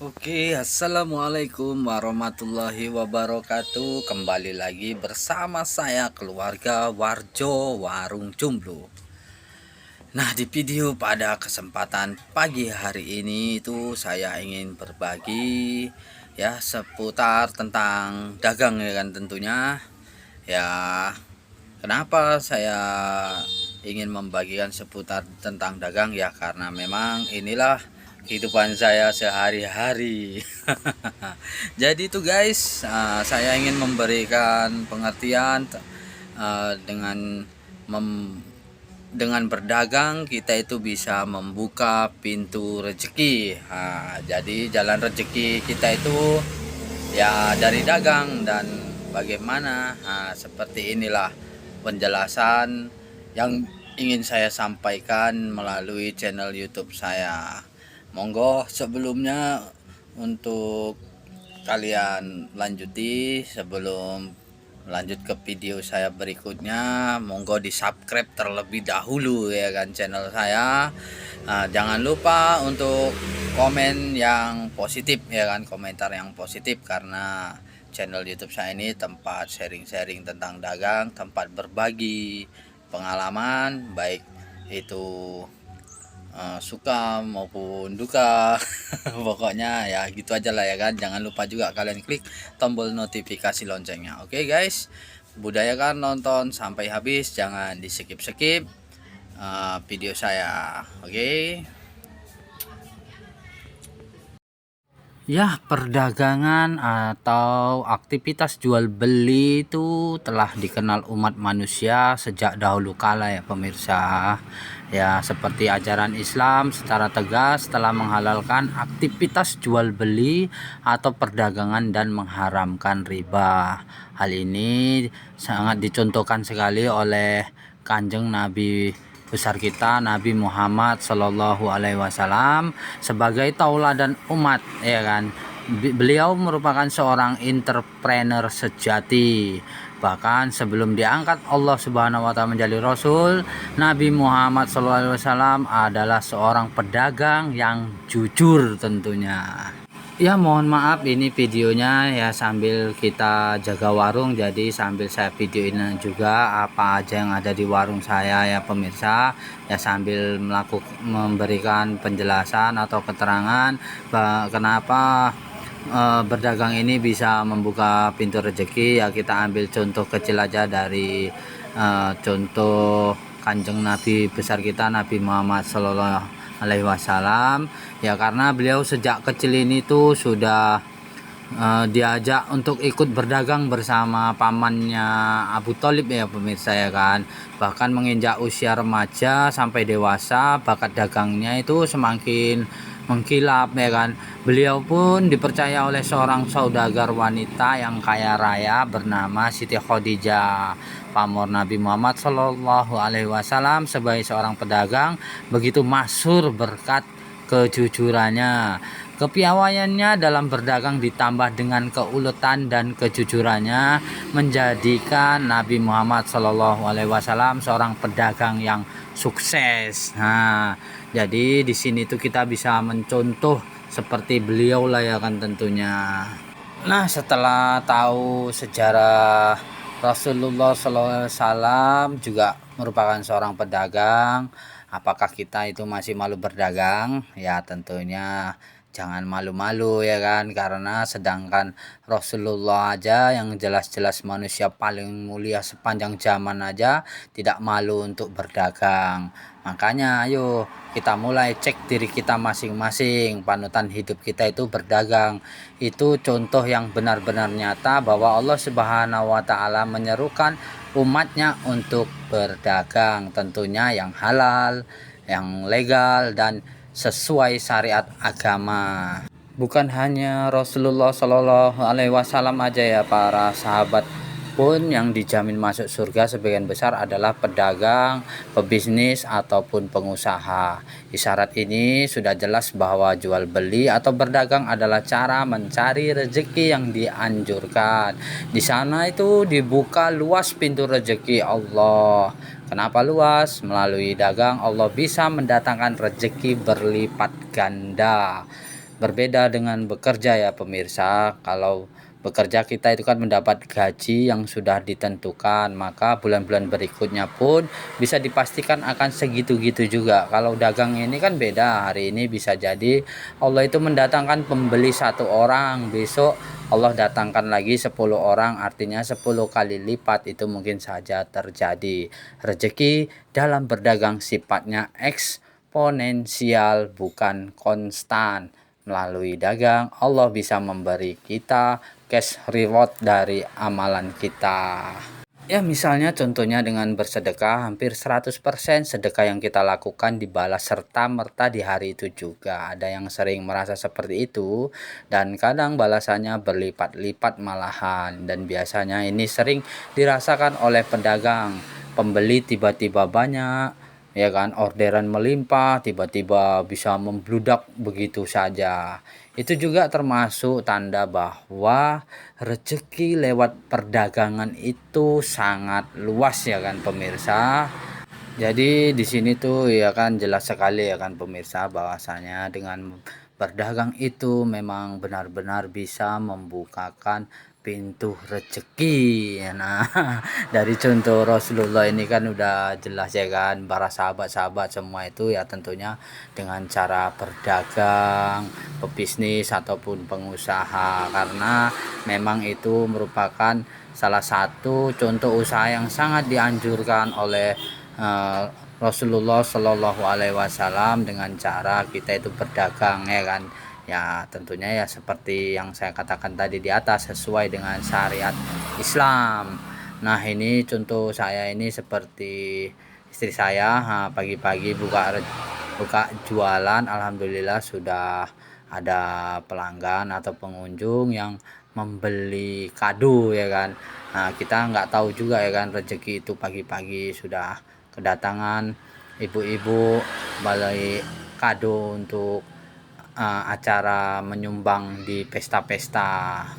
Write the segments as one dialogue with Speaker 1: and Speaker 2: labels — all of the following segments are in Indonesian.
Speaker 1: Assalamualaikum warahmatullahi wabarakatuh. Kembali lagi bersama saya keluarga Warjo Warung Jomblo. Nah, di video pada kesempatan pagi hari ini itu saya ingin berbagi ya seputar tentang dagang ya kan tentunya. Ya, kenapa saya ingin membagikan seputar tentang dagang ya karena memang inilah kehidupan saya sehari-hari. Jadi itu guys, saya ingin memberikan pengertian dengan dengan berdagang kita itu bisa membuka pintu rezeki. Jadi jalan rezeki kita itu ya dari dagang dan bagaimana. Seperti inilah penjelasan yang ingin saya sampaikan melalui channel YouTube saya. Monggo sebelumnya untuk kalian lanjuti sebelum lanjut ke video saya berikutnya, monggo di subscribe terlebih dahulu ya kan channel saya. Jangan lupa untuk komen yang positif ya kan, komentar yang positif karena channel YouTube saya ini tempat sharing-sharing tentang dagang, tempat berbagi pengalaman baik itu suka maupun duka. Pokoknya ya gitu aja lah ya kan. Jangan lupa juga kalian klik tombol notifikasi loncengnya. Oke guys, budayakan nonton sampai habis, jangan di skip video saya. Oke. Ya, perdagangan atau aktivitas jual beli itu telah dikenal umat manusia sejak dahulu kala ya pemirsa. Ya, seperti ajaran Islam secara tegas telah menghalalkan aktivitas jual beli atau perdagangan dan mengharamkan riba. Hal ini sangat dicontohkan sekali oleh Kanjeng Nabi besar kita Nabi Muhammad Shallallahu Alaihi Wasallam sebagai tauladan umat ya kan. Beliau merupakan seorang entrepreneur sejati. Bahkan sebelum diangkat Allah Subhanahu wa taala menjadi rasul, Nabi Muhammad Shallallahu Alaihi Wasallam adalah seorang pedagang yang jujur tentunya. Ya, mohon maaf ini videonya ya sambil kita jaga warung, jadi sambil saya videoin juga apa aja yang ada di warung saya ya pemirsa, ya sambil memberikan penjelasan atau keterangan kenapa berdagang ini bisa membuka pintu rezeki. Ya kita ambil contoh kecil aja dari contoh Kanjeng Nabi besar kita Nabi Muhammad Sallallahu Alaihi Wasallam. Ya karena beliau sejak kecil ini tuh sudah diajak untuk ikut berdagang bersama pamannya Abu Thalib ya pemirsa ya kan. Bahkan menginjak usia remaja sampai dewasa, bakat dagangnya itu semakin mengkilap ya kan. Beliau pun dipercaya oleh seorang saudagar wanita yang kaya raya bernama Siti Khadijah, pamor Nabi Muhammad Shallallahu Alaihi Wasallam sebagai seorang pedagang begitu masyhur berkat kejujurannya. Kepiawaiannya dalam berdagang ditambah dengan keuletan dan kejujurannya menjadikan Nabi Muhammad Shallallahu Alaihi Wasallam seorang pedagang yang sukses. Nah, jadi di sini tuh kita bisa mencontoh seperti beliau lah ya kan tentunya. Nah, setelah tahu sejarah Rasulullah SAW juga merupakan seorang pedagang, apakah kita itu masih malu berdagang? Ya tentunya jangan malu-malu ya kan, karena sedangkan Rasulullah aja yang jelas-jelas manusia paling mulia sepanjang zaman aja tidak malu untuk berdagang. Makanya ayo kita mulai cek diri kita masing-masing, panutan hidup kita itu berdagang. Itu contoh yang benar-benar nyata bahwa Allah Subhanahu wa taala menyerukan umatnya untuk berdagang, tentunya yang halal, yang legal dan sesuai syariat agama. Bukan hanya Rasulullah Shallallahu Alaihi Wasallam aja ya, para sahabat pun yang dijamin masuk surga sebagian besar adalah pedagang, pebisnis ataupun pengusaha. Isyarat ini sudah jelas bahwa jual beli atau berdagang adalah cara mencari rezeki yang dianjurkan. Di sana itu dibuka luas pintu rezeki Allah. Kenapa luas? Melalui dagang Allah bisa mendatangkan rezeki berlipat ganda. Berbeda dengan bekerja ya pemirsa, kalau bekerja kita itu kan mendapat gaji yang sudah ditentukan, maka bulan-bulan berikutnya pun bisa dipastikan akan segitu-gitu juga. Kalau dagang ini kan beda, hari ini bisa jadi Allah itu mendatangkan pembeli satu orang, besok Allah datangkan lagi 10 orang, artinya 10 kali lipat. Itu mungkin saja terjadi. Rezeki dalam berdagang sifatnya eksponensial, bukan konstan. Melalui dagang, Allah bisa memberi kita cash reward dari amalan kita. Ya, misalnya contohnya dengan bersedekah, hampir 100% sedekah yang kita lakukan dibalas serta-merta di hari itu juga. Ada yang sering merasa seperti itu, dan kadang balasannya berlipat-lipat malahan. Dan biasanya ini sering dirasakan oleh pedagang. Pembeli tiba-tiba banyak, ya kan, orderan melimpah, tiba-tiba bisa membludak begitu saja. Itu juga termasuk tanda bahwa rezeki lewat perdagangan itu sangat luas ya kan pemirsa. Jadi di sini tuh ya kan jelas sekali ya kan pemirsa, bahwasanya dengan berdagang itu memang benar-benar bisa membukakan pintu rezeki. Nah, dari contoh Rasulullah ini kan udah jelas ya kan, para sahabat-sahabat semua itu ya tentunya dengan cara berdagang, pebisnis ataupun pengusaha, karena memang itu merupakan salah satu contoh usaha yang sangat dianjurkan oleh Rasulullah Shallallahu Alaihi Wasallam, dengan cara kita itu berdagang ya kan. Ya tentunya ya seperti yang saya katakan tadi di atas, sesuai dengan syariat Islam. Nah ini contoh saya ini seperti istri saya, pagi-pagi buka jualan, alhamdulillah sudah ada pelanggan atau pengunjung yang membeli kado ya kan. Nah kita nggak tahu juga ya kan, rezeki itu pagi-pagi sudah kedatangan ibu-ibu balik kado untuk acara menyumbang di pesta-pesta.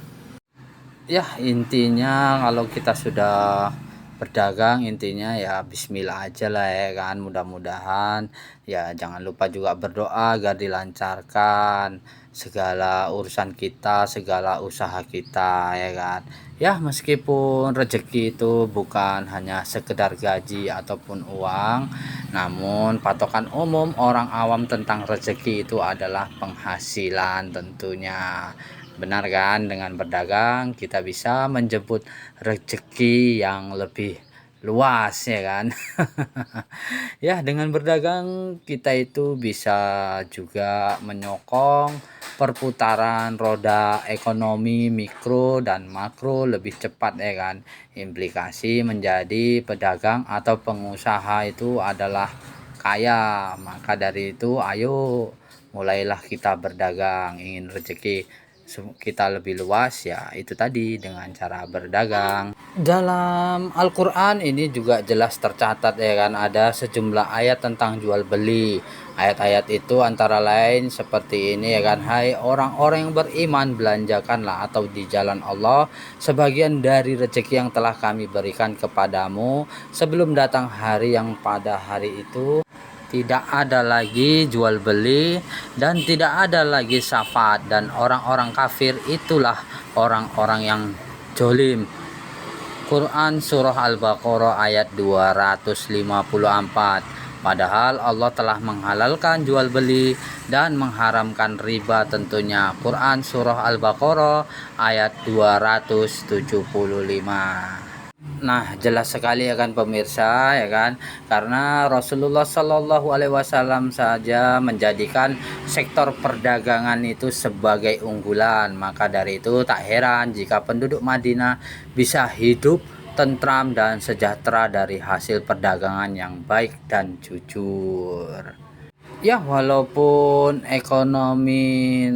Speaker 1: Ya intinya kalau kita sudah berdagang, intinya ya bismillah aja lah ya kan, mudah-mudahan ya. Jangan lupa juga berdoa agar dilancarkan segala urusan kita, segala usaha kita ya kan. Ya meskipun rezeki itu bukan hanya sekedar gaji ataupun uang, namun patokan umum orang awam tentang rezeki itu adalah penghasilan tentunya. Benar kan, dengan berdagang kita bisa menjemput rezeki yang lebih luas ya kan. Ya dengan berdagang kita itu bisa juga menyokong perputaran roda ekonomi mikro dan makro lebih cepat ya kan. Implikasi menjadi pedagang atau pengusaha itu adalah kaya. Maka dari itu ayo mulailah kita berdagang. Ingin rezeki kita lebih luas, ya itu tadi dengan cara berdagang. Dalam Al-Quran ini juga jelas tercatat ya kan, ada sejumlah ayat tentang jual beli. Ayat-ayat itu antara lain seperti ini ya kan: hai orang-orang yang beriman, belanjakanlah atau di jalan Allah sebagian dari rezeki yang telah kami berikan kepadamu sebelum datang hari yang pada hari itu tidak ada lagi jual beli dan tidak ada lagi syafaat, dan orang-orang kafir itulah orang-orang yang jolim. Quran Surah Al-Baqarah ayat 254. Padahal Allah telah menghalalkan jual beli dan mengharamkan riba tentunya. Quran Surah Al-Baqarah ayat 275. Nah jelas sekali ya kan pemirsa ya kan, karena Rasulullah Shallallahu Alaihi Wasallam saja menjadikan sektor perdagangan itu sebagai unggulan. Maka dari itu tak heran jika penduduk Madinah bisa hidup tentram dan sejahtera dari hasil perdagangan yang baik dan jujur. Ya walaupun ekonomi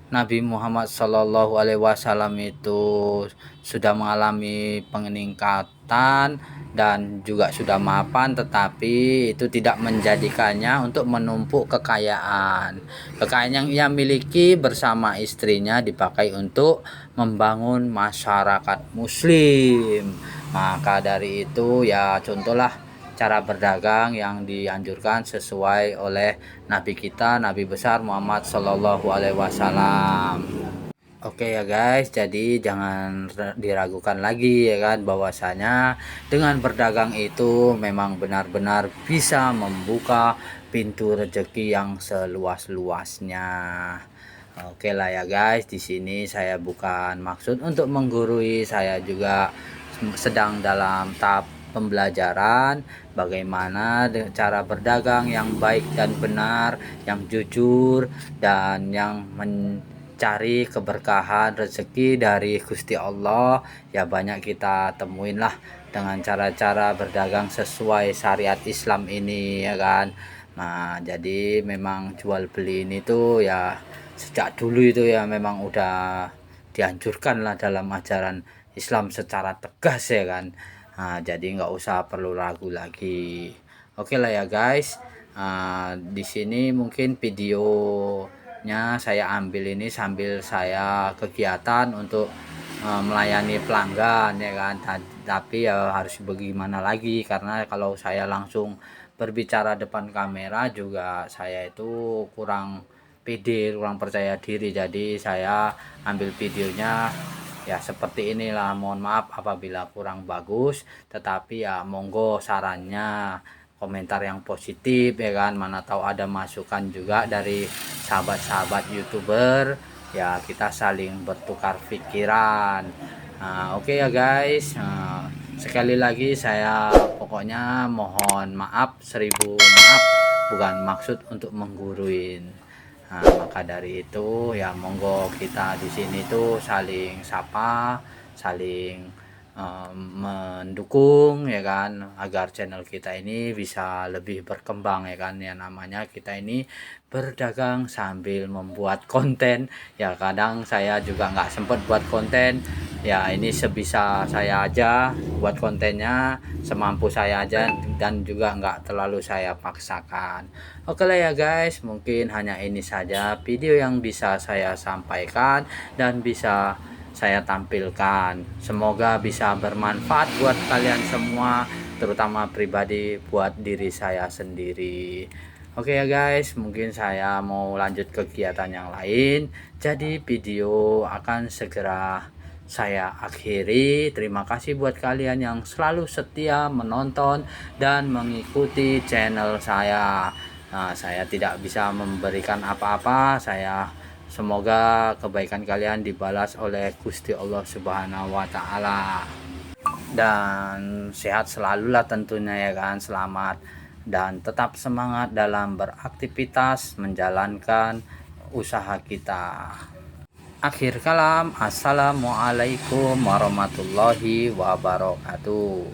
Speaker 1: Nabi Muhammad Shallallahu Alaihi Wasallam itu sudah mengalami peningkatan dan juga sudah mapan, tetapi itu tidak menjadikannya untuk menumpuk kekayaan. Kekayaan yang ia miliki bersama istrinya dipakai untuk membangun masyarakat muslim. Maka dari itu ya contohlah cara berdagang yang dianjurkan sesuai oleh Nabi kita, Nabi besar Muhammad Shallallahu Alaihi Wasallam. Oke ya guys, jadi jangan diragukan lagi ya kan, bahwasanya dengan berdagang itu memang benar-benar bisa membuka pintu rezeki yang seluas-luasnya. Oke lah ya guys, di sini saya bukan maksud untuk menggurui, saya juga sedang dalam tahap pembelajaran bagaimana cara berdagang yang baik dan benar, yang jujur dan yang cari keberkahan rezeki dari Gusti Allah. Ya banyak kita temuin lah dengan cara-cara berdagang sesuai syariat Islam ini ya kan. Nah jadi memang jual beli ini tuh ya sejak dulu itu ya memang udah dianjurkan lah dalam ajaran Islam secara tegas ya kan. Nah, jadi nggak usah perlu ragu lagi. Oke lah ya guys. Di sini mungkin videonya saya ambil ini sambil saya kegiatan untuk melayani pelanggan ya kan. Tapi ya harus bagaimana lagi, karena kalau saya langsung berbicara depan kamera juga saya itu kurang pede, kurang percaya diri. Jadi saya ambil videonya ya seperti inilah. Mohon maaf apabila kurang bagus, tetapi ya monggo sarannya, komentar yang positif ya kan, mana tahu ada masukan juga dari sahabat-sahabat YouTuber ya, kita saling bertukar pikiran. Nah, oke ya guys, sekali lagi saya pokoknya mohon maaf, 1000 maaf, bukan maksud untuk mengguruin. Nah, maka dari itu ya monggo kita di sini tuh saling sapa, saling mendukung ya kan, agar channel kita ini bisa lebih berkembang ya kan. Ya namanya kita ini berdagang sambil membuat konten ya, kadang saya juga nggak sempat buat konten ya, ini sebisa saya aja buat kontennya, semampu saya aja, dan juga nggak terlalu saya paksakan. Oke lah ya guys, mungkin hanya ini saja video yang bisa saya sampaikan dan bisa saya tampilkan. Semoga bisa bermanfaat buat kalian semua, terutama pribadi buat diri saya sendiri. Oke ya guys, mungkin saya mau lanjut kegiatan yang lain, jadi video akan segera saya akhiri. Terima kasih buat kalian yang selalu setia menonton dan mengikuti channel saya. Nah, saya tidak bisa memberikan apa-apa, saya semoga kebaikan kalian dibalas oleh Gusti Allah Subhanahu wa Ta'ala, dan sehat selalulah tentunya ya kan. Selamat dan tetap semangat dalam beraktivitas menjalankan usaha kita. Akhir kalam, assalamualaikum warahmatullahi wabarakatuh.